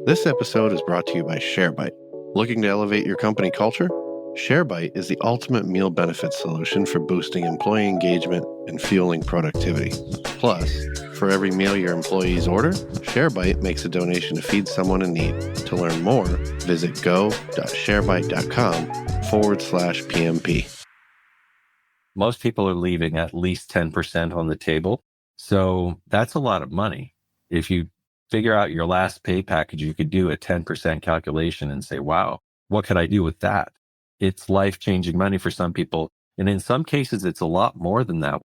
This episode is brought to you by ShareBite. Looking to elevate your company culture? ShareBite is the ultimate meal benefit solution for boosting employee engagement and fueling productivity. Plus, for every meal your employees order, ShareBite makes a donation to feed someone in need. To learn more, visit go.sharebite.com/PMP. Most people are leaving at least 10% on the table. So that's a lot of money. If you figure out your last pay package, you could do a 10% calculation and say, wow, what could I do with that? It's life-changing money for some people. And in some cases, it's a lot more than that.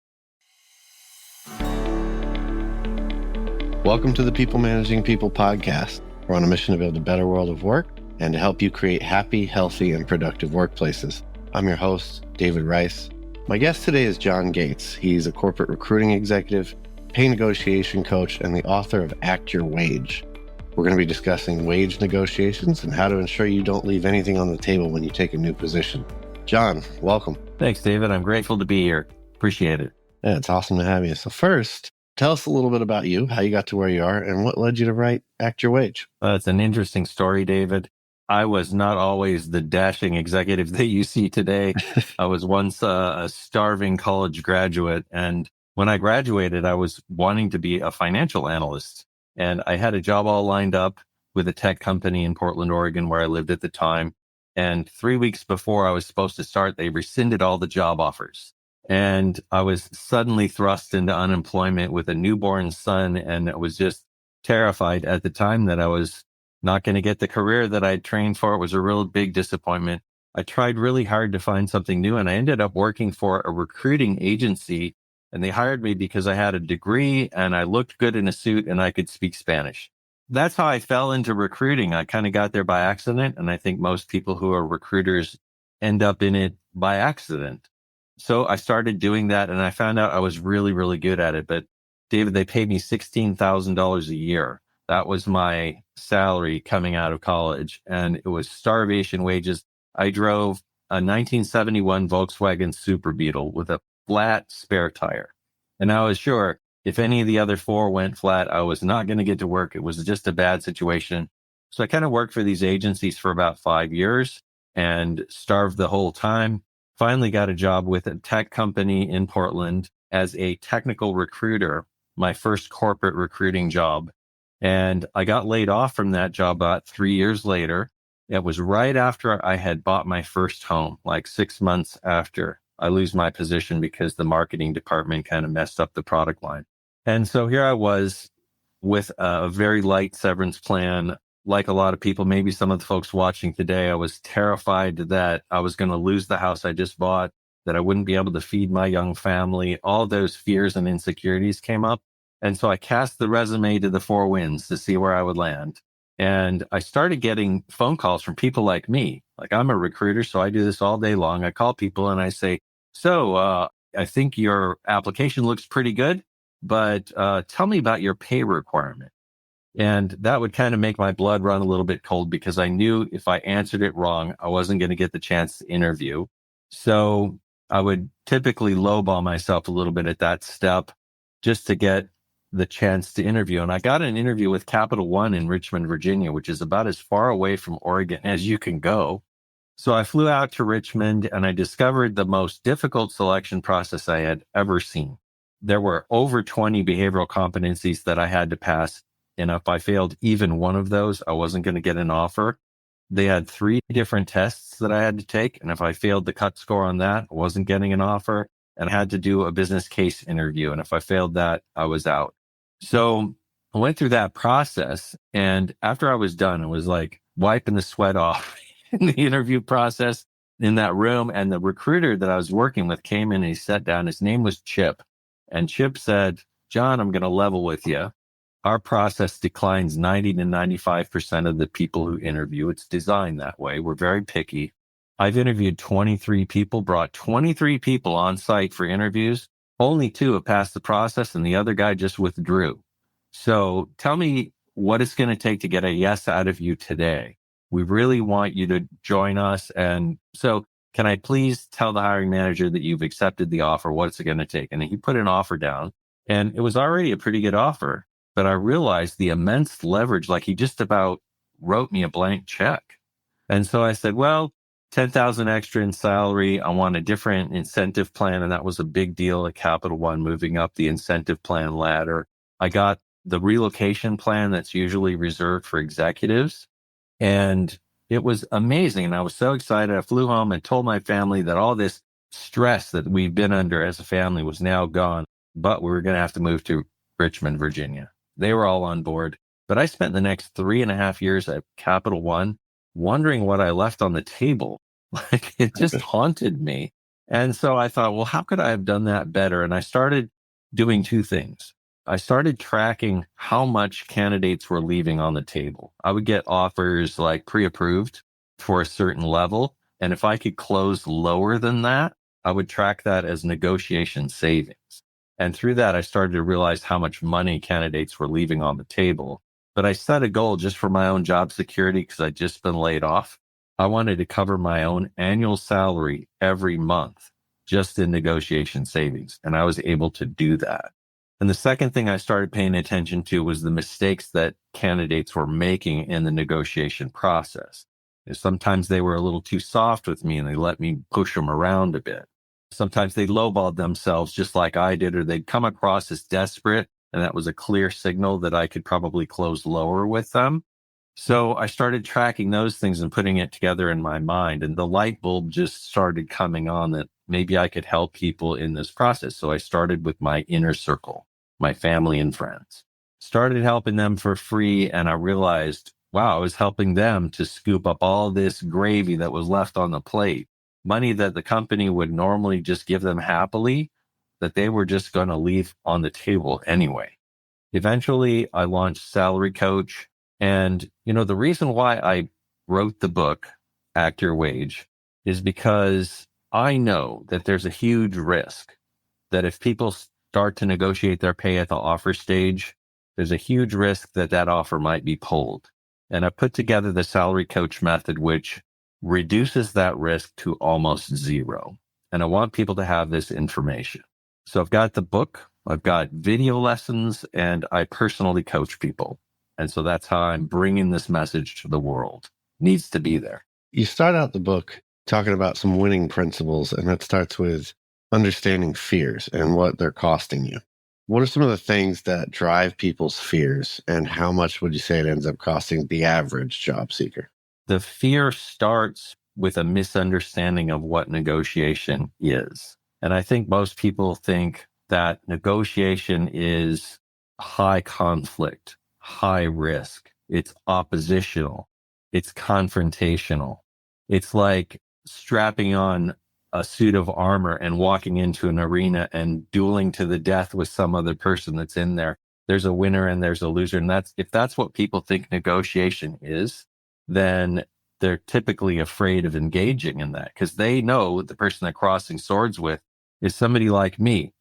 Welcome to the People Managing People podcast. We're on a mission to build a better world of work and to help you create happy, healthy, and productive workplaces. I'm your host, David Rice. My guest today is John Gates. He's a corporate recruiting executive, pay negotiation coach, and the author of Act Your Wage. We're going to be discussing wage negotiations and how to ensure you don't leave anything on the table when you take a new position. John, welcome. Thanks, David. I'm grateful to be here. Appreciate it. Yeah, it's awesome to have you. So first, tell us a little bit about you, how you got to where you are, and what led you to write Act Your Wage. It's an interesting story, David. I was not always the dashing executive that you see today. I was once a starving college graduate. And when I graduated, I was wanting to be a financial analyst. And I had a job all lined up with a tech company in Portland, Oregon, where I lived at the time. And 3 weeks before I was supposed to start, they rescinded all the job offers. And I was suddenly thrust into unemployment with a newborn son. And I was just terrified at the time that I was not going to get the career that I'd trained for. It was a real big disappointment. I tried really hard to find something new, and I ended up working for a recruiting agency, and they hired me because I had a degree and I looked good in a suit and I could speak Spanish. That's how I fell into recruiting. I kind of got there by accident, and I think most people who are recruiters end up in it by accident. So I started doing that, and I found out I was really, really good at it. But David, they paid me $16,000 a year. That was my salary coming out of college, and it was starvation wages. I drove a 1971 Volkswagen Super Beetle with a flat spare tire. And I was sure if any of the other four went flat, I was not going to get to work. It was just a bad situation. So I kind of worked for these agencies for about 5 years and starved the whole time. Finally got a job with a tech company in Portland as a technical recruiter, my first corporate recruiting job. And I got laid off from that job about 3 years later. It was right after I had bought my first home, like 6 months after I lose my position because the marketing department kind of messed up the product line. And so here I was with a very light severance plan. Like a lot of people, maybe some of the folks watching today, I was terrified that I was going to lose the house I just bought, that I wouldn't be able to feed my young family. All those fears and insecurities came up. And so I cast the resume to the four winds to see where I would land. And I started getting phone calls from people like me. Like, I'm a recruiter, so I do this all day long. I call people and I say, I think your application looks pretty good, but tell me about your pay requirement. And that would kind of make my blood run a little bit cold because I knew if I answered it wrong, I wasn't going to get the chance to interview. So I would typically lowball myself a little bit at that step just to get the chance to interview. And I got an interview with Capital One in Richmond, Virginia, which is about as far away from Oregon as you can go. So I flew out to Richmond and I discovered the most difficult selection process I had ever seen. There were over 20 behavioral competencies that I had to pass. And if I failed even one of those, I wasn't going to get an offer. They had 3 different tests that I had to take. And if I failed the cut score on that, I wasn't getting an offer. And I had to do a business case interview. And if I failed that, I was out. So I went through that process. And after I was done, it was like wiping the sweat off in the interview process in that room. And the recruiter that I was working with came in and he sat down. His name was Chip. And Chip said, John, I'm going to level with you. Our process declines 90 to 95% of the people who interview. It's designed that way. We're very picky. I've interviewed 23 people, brought 23 people on site for interviews. Only 2 have passed the process and the other guy just withdrew. So tell me what it's going to take to get a yes out of you today. We really want you to join us. And so can I please tell the hiring manager that you've accepted the offer? What's it going to take? And he put an offer down and it was already a pretty good offer. But I realized the immense leverage, like he just about wrote me a blank check. And so I said, well, 10,000 extra in salary. I want a different incentive plan. And that was a big deal at Capital One, moving up the incentive plan ladder. I got the relocation plan that's usually reserved for executives. And it was amazing. And I was so excited. I flew home and told my family that all this stress that we've been under as a family was now gone, but we were going to have to move to Richmond, Virginia. They were all on board. But I spent the next 3.5 years at Capital One wondering what I left on the table. Like it just haunted me. And so I thought, well, how could I have done that better? And I started doing two things. I started tracking how much candidates were leaving on the table. I would get offers like pre-approved for a certain level. And if I could close lower than that, I would track that as negotiation savings. And through that, I started to realize how much money candidates were leaving on the table. But I set a goal just for my own job security because I'd just been laid off. I wanted to cover my own annual salary every month just in negotiation savings. And I was able to do that. And the second thing I started paying attention to was the mistakes that candidates were making in the negotiation process. Sometimes they were a little too soft with me and they let me push them around a bit. Sometimes they lowballed themselves just like I did, or they'd come across as desperate. And that was a clear signal that I could probably close lower with them. So I started tracking those things and putting it together in my mind. And the light bulb just started coming on that maybe I could help people in this process. So I started with my inner circle, my family and friends, started helping them for free. And I realized, wow, I was helping them to scoop up all this gravy that was left on the plate, money that the company would normally just give them happily, that they were just going to leave on the table anyway. Eventually, I launched Salary Coach. And, the reason why I wrote the book, Act Your Wage, is because I know that there's a huge risk that if people start to negotiate their pay at the offer stage, there's a huge risk that that offer might be pulled. And I put together the Salary Coach method, which reduces that risk to almost zero. And I want people to have this information. So I've got the book, I've got video lessons, and I personally coach people. And so that's how I'm bringing this message to the world. Needs to be there. You start out the book talking about some winning principles, and that starts with understanding fears and what they're costing you. What are some of the things that drive people's fears, and how much would you say it ends up costing the average job seeker? The fear starts with a misunderstanding of what negotiation is. And I think most people think that negotiation is high conflict, high risk. It's oppositional. It's confrontational. It's like strapping on a suit of armor and walking into an arena and dueling to the death with some other person that's in there. There's a winner and there's a loser. And if that's what people think negotiation is, then they're typically afraid of engaging in that because they know the person they're crossing swords with is somebody like me,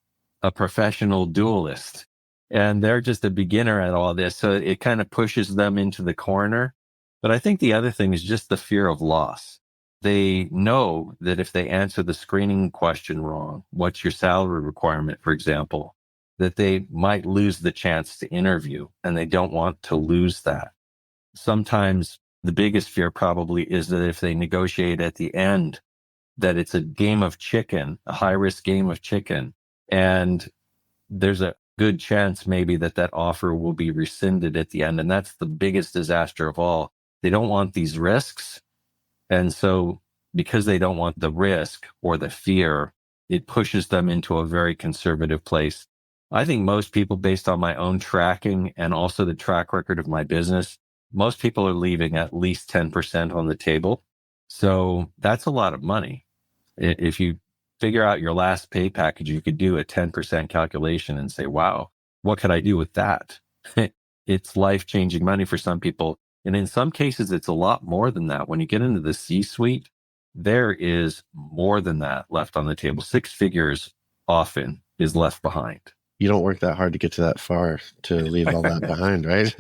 a professional duelist. And they're just a beginner at all this. So it kind of pushes them into the corner. But I think the other thing is just the fear of loss. They know that if they answer the screening question wrong, what's your salary requirement, for example, that they might lose the chance to interview, and they don't want to lose that. Sometimes the biggest fear probably is that if they negotiate at the end, that it's a game of chicken, a high-risk game of chicken, and there's a good chance maybe that offer will be rescinded at the end. And that's the biggest disaster of all. They don't want these risks. And so because they don't want the risk or the fear, it pushes them into a very conservative place. I think most people, based on my own tracking and also the track record of my business, most people are leaving at least 10% on the table. So that's a lot of money. If you figure out your last pay package, you could do a 10% calculation and say, wow, what could I do with that? It's life-changing money for some people. And in some cases, it's a lot more than that. When you get into the C-suite, there is more than that left on the table. 6 figures often is left behind. You don't work that hard to get to that far to leave all that behind, right?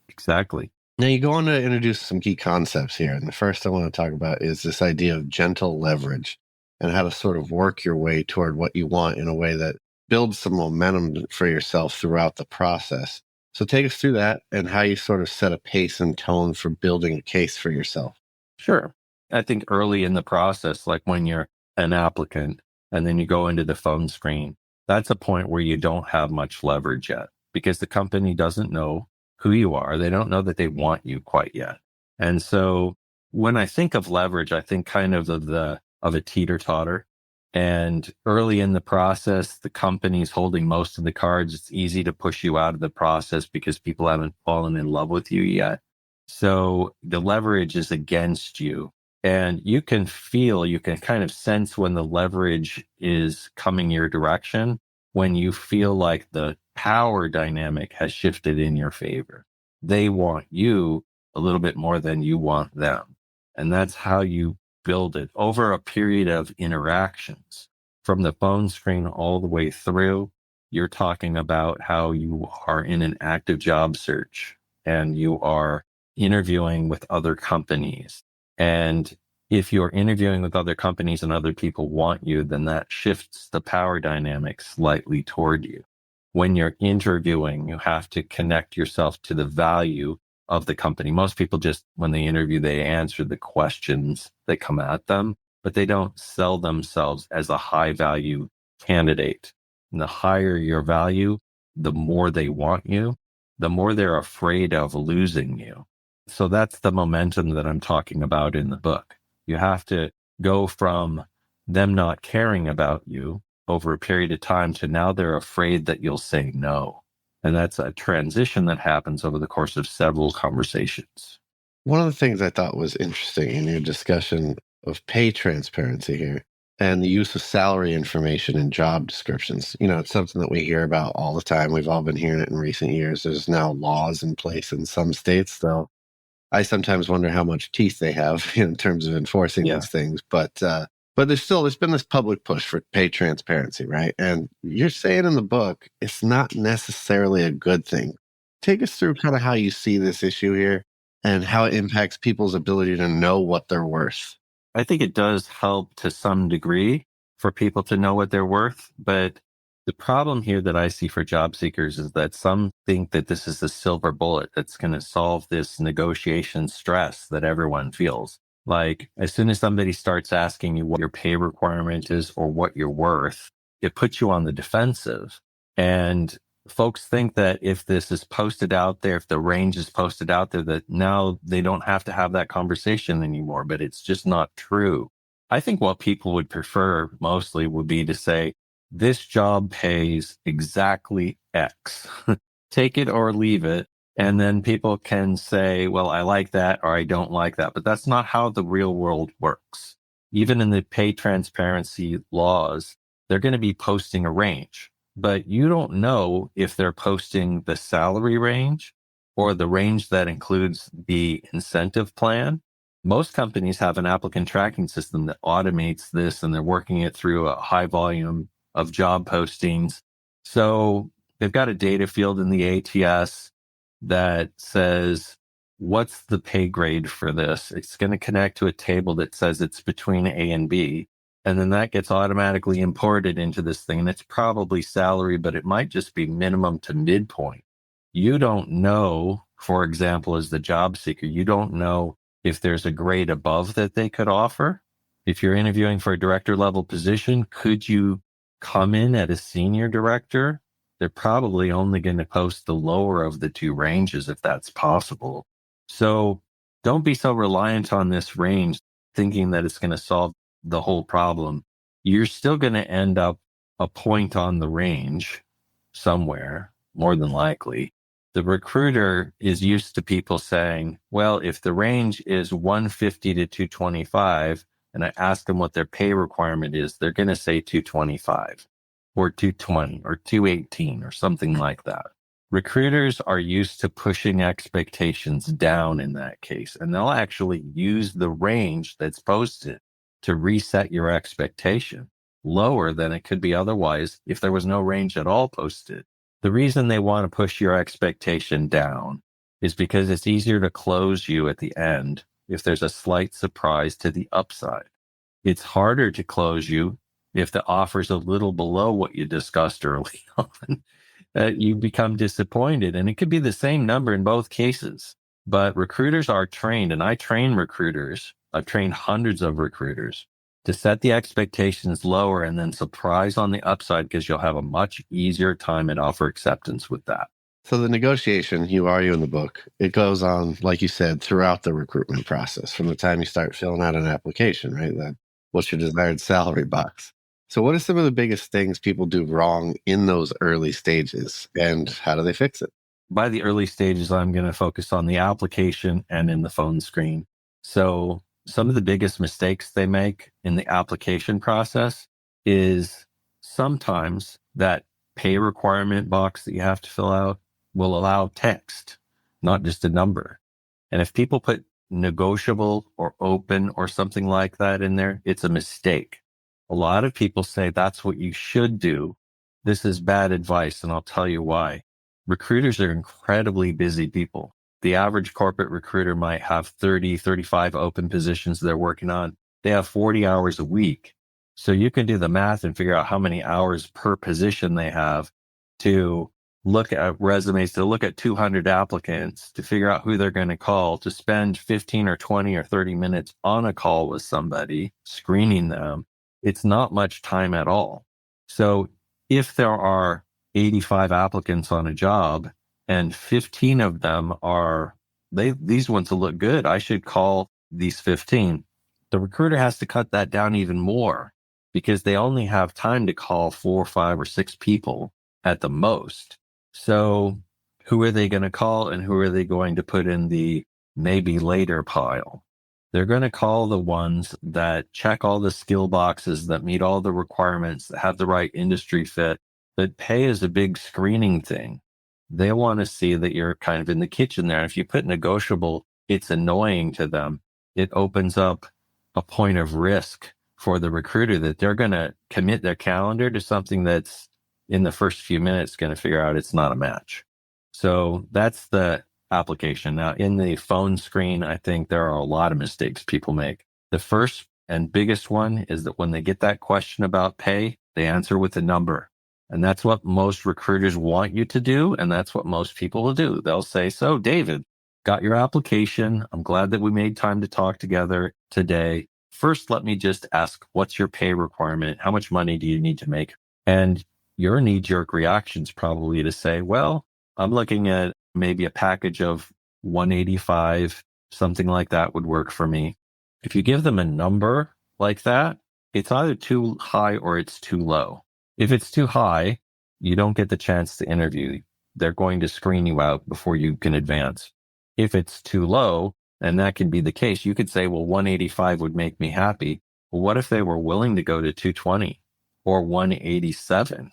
Exactly. Now you go on to introduce some key concepts here. And the first I want to talk about is this idea of gentle leverage and how to sort of work your way toward what you want in a way that builds some momentum for yourself throughout the process. So take us through that and how you sort of set a pace and tone for building a case for yourself. Sure. I think early in the process, like when you're an applicant and then you go into the phone screen, that's a point where you don't have much leverage yet because the company doesn't know who you are. They don't know that they want you quite yet. And so when I think of leverage, I think kind of a teeter totter. And early in the process, the company's holding most of the cards. It's easy to push you out of the process because people haven't fallen in love with you yet. So the leverage is against you. And you can feel, you can kind of sense when the leverage is coming your direction, when you feel like the power dynamic has shifted in your favor. They want you a little bit more than you want them. And that's how you build it over a period of interactions from the phone screen all the way through. You're talking about how you are in an active job search and you are interviewing with other companies. And if you're interviewing with other companies and other people want you, then that shifts the power dynamic slightly toward you. When you're interviewing, you have to connect yourself to the value of the company. Most people just, when they interview, they answer the questions that come at them, but they don't sell themselves as a high value candidate. And the higher your value, the more they want you, the more they're afraid of losing you. So that's the momentum that I'm talking about in the book. You have to go from them not caring about you over a period of time to now they're afraid that you'll say no. And that's a transition that happens over the course of several conversations. One of the things I thought was interesting in your discussion of pay transparency here and the use of salary information in job descriptions. It's something that we hear about all the time. We've all been hearing it in recent years. There's now laws in place in some states, though I sometimes wonder how much teeth they have in terms of enforcing these things. But there's been this public push for pay transparency, right? And you're saying in the book, it's not necessarily a good thing. Take us through kind of how you see this issue here and how it impacts people's ability to know what they're worth. I think it does help to some degree for people to know what they're worth. But the problem here that I see for job seekers is that some think that this is the silver bullet that's going to solve this negotiation stress that everyone feels. Like as soon as somebody starts asking you what your pay requirement is or what you're worth, it puts you on the defensive. And folks think that if this is posted out there, if the range is posted out there, that now they don't have to have that conversation anymore, but it's just not true. I think what people would prefer mostly would be to say, this job pays exactly X. Take it or leave it. And then people can say, well, I like that or I don't like that. But that's not how the real world works. Even in the pay transparency laws, they're going to be posting a range, but you don't know if they're posting the salary range or the range that includes the incentive plan. Most companies have an applicant tracking system that automates this and they're working it through a high volume of job postings. So they've got a data field in the ATS that says, what's the pay grade for this? It's going to connect to a table that says it's between A and B. And then that gets automatically imported into this thing. And it's probably salary, but it might just be minimum to midpoint. You don't know, for example, as the job seeker, you don't know if there's a grade above that they could offer. If you're interviewing for a director level position, could you come in at a senior director? They're probably only going to post the lower of the two ranges if that's possible. So don't be so reliant on this range thinking that it's going to solve the whole problem. You're still going to end up a point on the range somewhere, more than likely. The recruiter is used to people saying, well, if the range is 150 to 225, and I ask them what their pay requirement is, they're going to say 225 or 220 or 218 or something like that. Recruiters are used to pushing expectations down in that case, and they'll actually use the range that's posted to reset your expectation lower than it could be otherwise if there was no range at all posted. The reason they want to push your expectation down is because it's easier to close you at the end if there's a slight surprise to the upside. It's harder to close you if the offer's a little below what you discussed early on. you become disappointed. And it could be the same number in both cases. But recruiters are trained, and I train recruiters. I've trained hundreds of recruiters to set the expectations lower and then surprise on the upside, because you'll have a much easier time at offer acceptance with that. So the negotiation, you argue in the book, it goes on, like you said, throughout the recruitment process, from the time you start filling out an application, right? That what's your desired salary box. So what are some of the biggest things people do wrong in those early stages, and how do they fix it? By the early stages, I'm going to focus on the application and in the phone screen. So some of the biggest mistakes they make in the application process is sometimes that pay requirement box that you have to fill out will allow text, not just a number. And if people put negotiable or open or something like that in there, it's a mistake. A lot of people say that's what you should do. This is bad advice, and I'll tell you why. Recruiters are incredibly busy people. The average corporate recruiter might have 30, 35 open positions they're working on. They have 40 hours a week. So you can do the math and figure out how many hours per position they have to look at resumes, to look at 200 applicants, to figure out who they're going to call, to spend 15 or 20 or 30 minutes on a call with somebody, screening them. It's not much time at all. So if there are 85 applicants on a job and 15 of them are, these ones will look good, I should call these 15. The recruiter has to cut that down even more, because they only have time to call 4, 5, or 6 people at the most. So who are they going to call, and who are they going to put in the maybe later pile? They're going to call the ones that check all the skill boxes, that meet all the requirements, that have the right industry fit. That pay is a big screening thing. They want to see that you're kind of in the kitchen there. If you put negotiable, it's annoying to them. It opens up a point of risk for the recruiter that they're going to commit their calendar to something that's in the first few minutes going to figure out it's not a match. So that's the application. Now, in the phone screen, I think there are a lot of mistakes people make. The first and biggest one is that when they get that question about pay, they answer with a number. And that's what most recruiters want you to do. And that's what most people will do. They'll say, so David, got your application. I'm glad that we made time to talk together today. First, let me just ask, what's your pay requirement? How much money do you need to make? And your knee-jerk reaction is probably to say, well, I'm looking at maybe a package of 185, something like that would work for me. If you give them a number like that, it's either too high or it's too low. If it's too high, you don't get the chance to interview. They're going to screen you out before you can advance. If it's too low, and that could be the case, you could say, well, 185 would make me happy. Well, what if they were willing to go to 220 or 187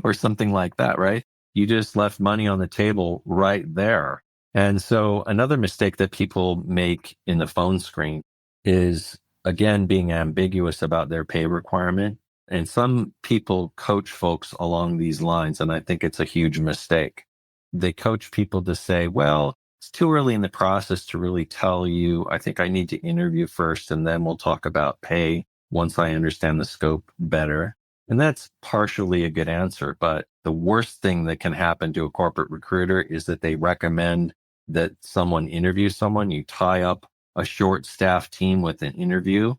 or something like that, right? You just left money on the table right there. And so another mistake that people make in the phone screen is, again, being ambiguous about their pay requirement. And some people coach folks along these lines, and I think it's a huge mistake. They coach people to say, well, it's too early in the process to really tell you. I think I need to interview first, and then we'll talk about pay once I understand the scope better. And that's partially a good answer. But the worst thing that can happen to a corporate recruiter is that they recommend that someone interview someone. You tie up a short staff team with an interview,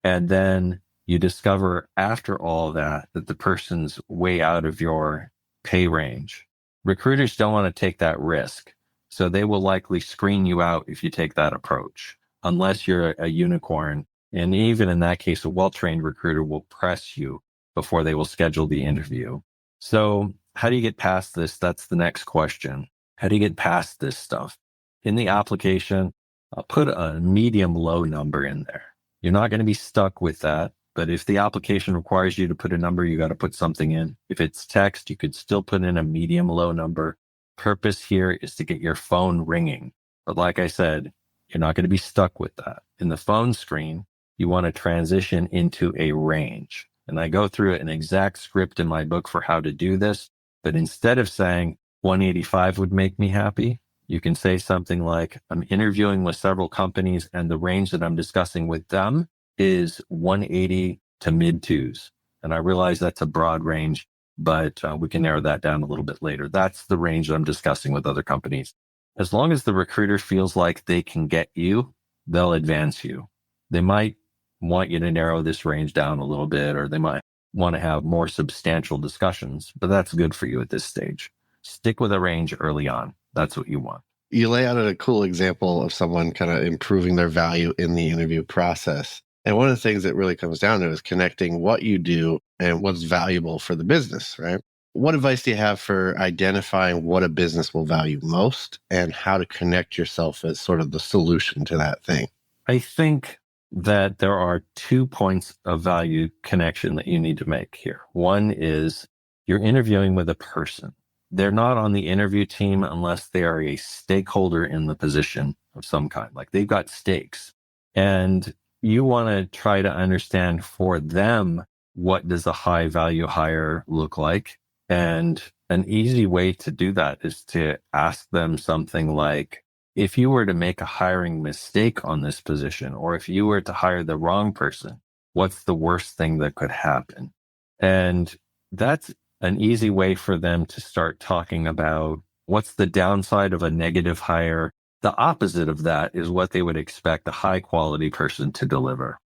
and then you discover after all that the person's way out of your pay range. Recruiters don't want to take that risk. So they will likely screen you out if you take that approach, unless you're a unicorn. And even in that case, a well-trained recruiter will press you before they will schedule the interview. So how do you get past this? That's the next question. How do you get past this stuff? In the application, I'll put a medium low number in there. You're not going to be stuck with that. But if the application requires you to put a number, you got to put something in. If it's text, you could still put in a medium low number. Purpose here is to get your phone ringing. But like I said, you're not going to be stuck with that. In the phone screen, you want to transition into a range. And I go through an exact script in my book for how to do this. But instead of saying 185 would make me happy, you can say something like, I'm interviewing with several companies and the range that I'm discussing with them is 180 to mid twos. And I realize that's a broad range. but we can narrow that down a little bit later. That's the range that I'm discussing with other companies. As long as the recruiter feels like they can get you, they'll advance you. They might want you to narrow this range down a little bit, or they might want to have more substantial discussions, but that's good for you at this stage. Stick with a range early on. That's what you want. You lay out a cool example of someone kind of improving their value in the interview process. And one of the things that really comes down to is connecting what you do and what's valuable for the business, right? What advice do you have for identifying what a business will value most and how to connect yourself as sort of the solution to that thing? I think that there are 2 points of value connection that you need to make here. One is you're interviewing with a person. They're not on the interview team unless they are a stakeholder in the position of some kind, like they've got stakes. And you want to try to understand for them, what does a high value hire look like? And an easy way to do that is to ask them something like, if you were to make a hiring mistake on this position, or if you were to hire the wrong person, what's the worst thing that could happen? And that's an easy way for them to start talking about what's the downside of a negative hire. The opposite of that is what they would expect a high quality person to deliver.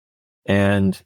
And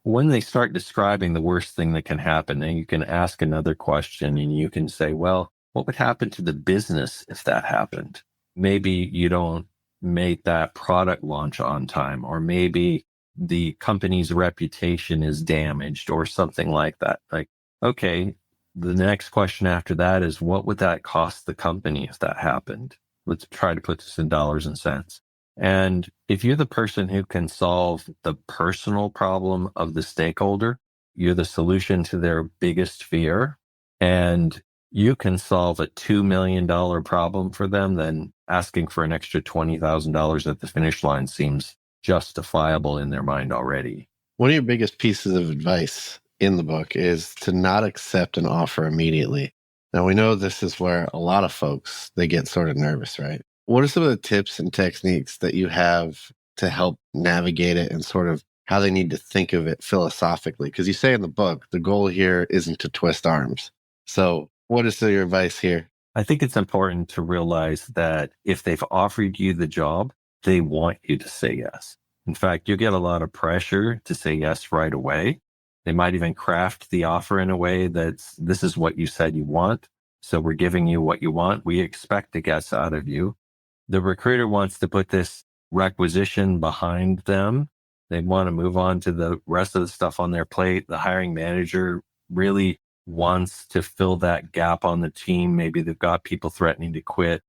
when they start describing the worst thing that can happen, then you can ask another question and you can say, well, what would happen to the business if that happened? Maybe you don't make that product launch on time, or maybe the company's reputation is damaged or something like that. Like, okay, the next question after that is, what would that cost the company if that happened? Let's try to put this in dollars and cents. And if you're the person who can solve the personal problem of the stakeholder, you're the solution to their biggest fear, and you can solve a $2 million problem for them, then asking for an extra $20,000 at the finish line seems justifiable in their mind already. One of your biggest pieces of advice in the book is to not accept an offer immediately. Now, we know this is where a lot of folks, they get sort of nervous, right? What are some of the tips and techniques that you have to help navigate it and sort of how they need to think of it philosophically? Because you say in the book, the goal here isn't to twist arms. So what is your advice here? I think it's important to realize that if they've offered you the job, they want you to say yes. In fact, you get a lot of pressure to say yes right away. They might even craft the offer in a way that's, this is what you said you want, so we're giving you what you want. We expect a yes out of you. The recruiter wants to put this requisition behind them. They want to move on to the rest of the stuff on their plate. The hiring manager really wants to fill that gap on the team. Maybe they've got people threatening to quit.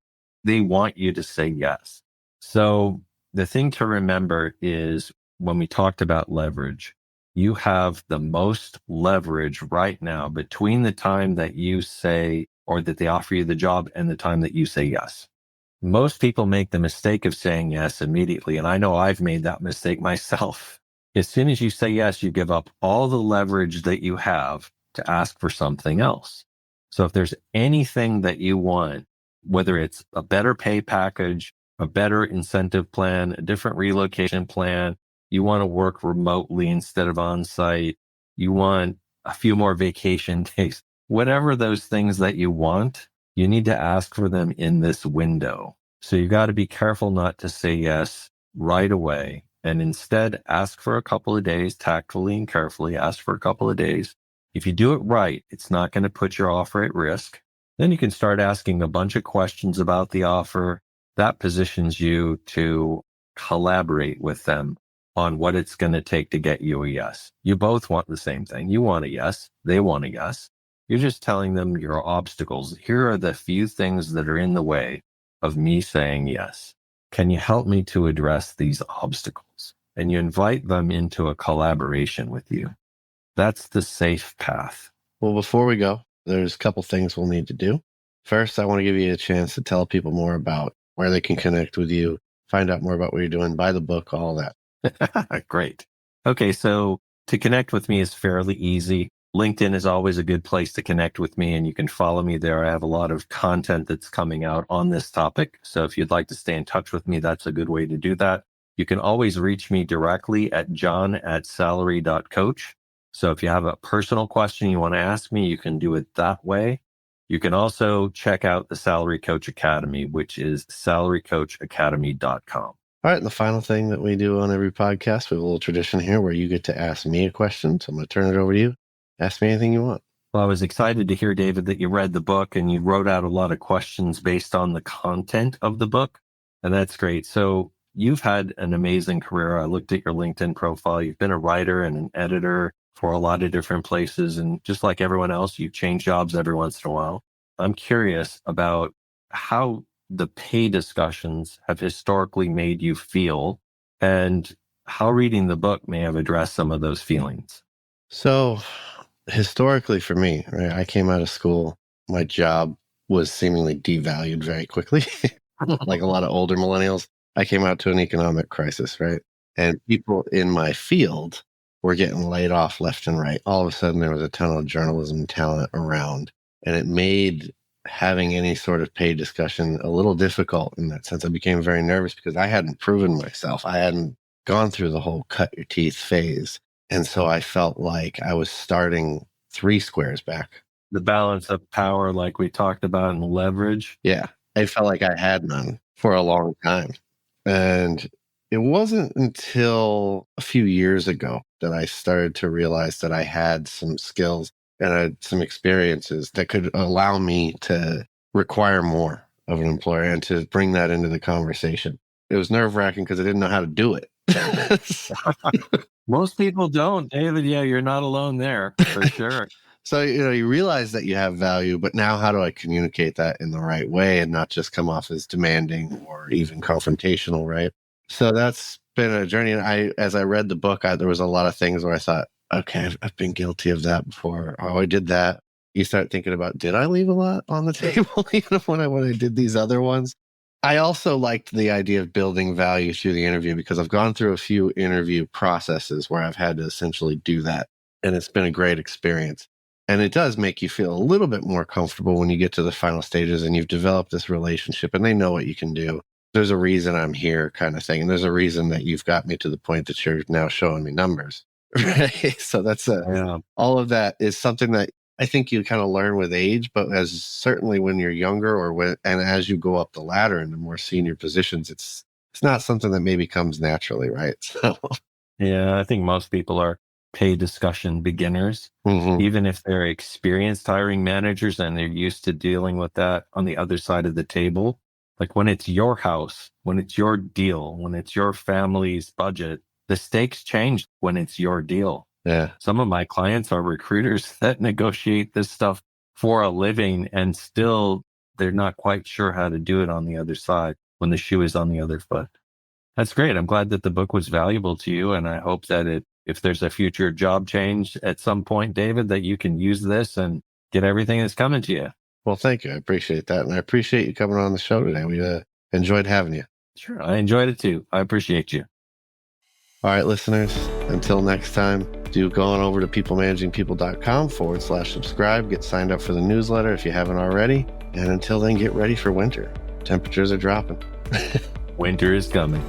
They want you to say yes. So the thing to remember is, when we talked about leverage, you have the most leverage right now between the time that you say, or that they offer you the job, and the time that you say yes. Most people make the mistake of saying yes immediately. And I know I've made that mistake myself. As soon as you say yes, you give up all the leverage that you have to ask for something else. So if there's anything that you want, whether it's a better pay package, a better incentive plan, a different relocation plan, you want to work remotely instead of on site, you want a few more vacation days, whatever those things that you want, you need to ask for them in this window. So you got to be careful not to say yes right away, and instead ask for a couple of days, tactfully and carefully ask for a couple of days. If you do it right, it's not going to put your offer at risk. Then you can start asking a bunch of questions about the offer. That positions you to collaborate with them on what it's going to take to get you a yes. You both want the same thing. You want a yes. They want a yes. You're just telling them your obstacles. Here are the few things that are in the way of me saying yes. Can you help me to address these obstacles? And you invite them into a collaboration with you. That's the safe path. Well, before we go, there's a couple things we'll need to do. First, I want to give you a chance to tell people more about where they can connect with you, find out more about what you're doing, buy the book, all that. Great. Okay, so to connect with me is fairly easy. LinkedIn is always a good place to connect with me, and you can follow me there. I have a lot of content that's coming out on this topic. So if you'd like to stay in touch with me, that's a good way to do that. You can always reach me directly at john@salary.coach. So if you have a personal question you want to ask me, you can do it that way. You can also check out the Salary Coach Academy, which is salarycoachacademy.com. All right. And the final thing that we do on every podcast, we have a little tradition here where you get to ask me a question. So I'm going to turn it over to you. Ask me anything you want. Well, I was excited to hear, David, that you read the book and you wrote out a lot of questions based on the content of the book. And that's great. So you've had an amazing career. I looked at your LinkedIn profile. You've been a writer and an editor for a lot of different places. And just like everyone else, you change jobs every once in a while. I'm curious about how the pay discussions have historically made you feel and how reading the book may have addressed some of those feelings. So historically for me, right, I came out of school, my job was seemingly devalued very quickly. Like a lot of older millennials, I came out to an economic crisis, right? And people in my field were getting laid off left and right. All of a sudden, there was a ton of journalism talent around, and it made having any sort of pay discussion a little difficult in that sense. I became very nervous because I hadn't proven myself. I hadn't gone through the whole cut your teeth phase. And so I felt like I was starting 3 squares back. The balance of power, like we talked about, and leverage. Yeah. I felt like I had none for a long time. And it wasn't until a few years ago that I started to realize that I had some skills and some experiences that could allow me to require more of an employer and to bring that into the conversation. It was nerve-wracking because I didn't know how to do it. Most people don't, David. Yeah, you're not alone there, for sure. So, you realize that you have value, but now how do I communicate that in the right way and not just come off as demanding or even confrontational, right? So that's been a journey. And as I read the book, there was a lot of things where I thought, okay, I've been guilty of that before. Oh, I did that. You start thinking about, did I leave a lot on the table when I did these other ones? I also liked the idea of building value through the interview because I've gone through a few interview processes where I've had to essentially do that. And it's been a great experience. And it does make you feel a little bit more comfortable when you get to the final stages and you've developed this relationship and they know what you can do. There's a reason I'm here kind of thing. And there's a reason that you've got me to the point that you're now showing me numbers. Right. So that's all of that is something that I think you kind of learn with age, but as certainly when you're younger and as you go up the ladder into more senior positions, it's not something that maybe comes naturally. Right. So yeah, I think most people are pay discussion beginners, even if they're experienced hiring managers and they're used to dealing with that on the other side of the table. Like when it's your house, when it's your deal, when it's your family's budget, the stakes change when it's your deal. Yeah. Some of my clients are recruiters that negotiate this stuff for a living and still they're not quite sure how to do it on the other side when the shoe is on the other foot. That's great. I'm glad that the book was valuable to you. And I hope that if there's a future job change at some point, David, that you can use this and get everything that's coming to you. Well, thank you. I appreciate that. And I appreciate you coming on the show today. We enjoyed having you. Sure. I enjoyed it too. I appreciate you. All right, listeners, until next time, do go on over to peoplemanagingpeople.com/subscribe. Get signed up for the newsletter if you haven't already. And until then, get ready for winter. Temperatures are dropping. Winter is coming.